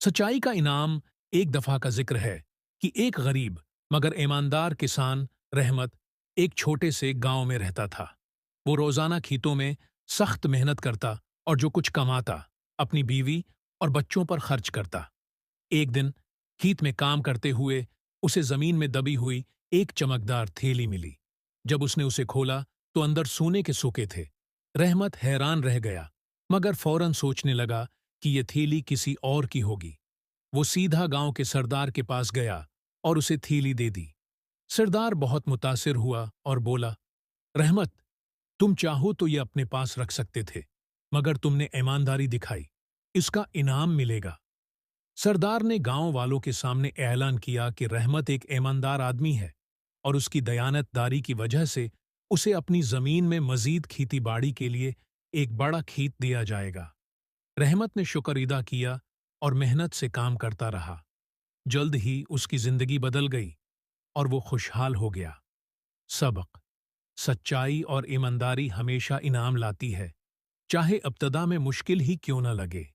सच्चाई का इनाम। एक दफा का जिक्र है कि एक गरीब मगर ईमानदार किसान रहमत एक छोटे से गांव में रहता था। वो रोजाना खेतों में सख्त मेहनत करता और जो कुछ कमाता अपनी बीवी और बच्चों पर खर्च करता। एक दिन खेत में काम करते हुए उसे जमीन में दबी हुई एक चमकदार थैली मिली। जब उसने उसे खोला तो अंदर सोने के सिक्के थे। रहमत हैरान रह गया, मगर फौरन सोचने लगा कि यह थैली किसी और की होगी। वो सीधा गांव के सरदार के पास गया और उसे थैली दे दी। सरदार बहुत मुतासिर हुआ और बोला, रहमत, तुम चाहो तो ये अपने पास रख सकते थे, मगर तुमने ईमानदारी दिखाई, इसका इनाम मिलेगा। सरदार ने गांव वालों के सामने ऐलान किया कि रहमत एक ईमानदार आदमी है और उसकी दयानतदारी की वजह से उसे अपनी जमीन में मजीद खेती-बाड़ी के लिए एक बड़ा खेत दिया जाएगा। रहमत ने शुक्र अदा किया और मेहनत से काम करता रहा। जल्द ही उसकी जिंदगी बदल गई और वो खुशहाल हो गया। सबक: सच्चाई और ईमानदारी हमेशा इनाम लाती है, चाहे इब्तदा में मुश्किल ही क्यों न लगे।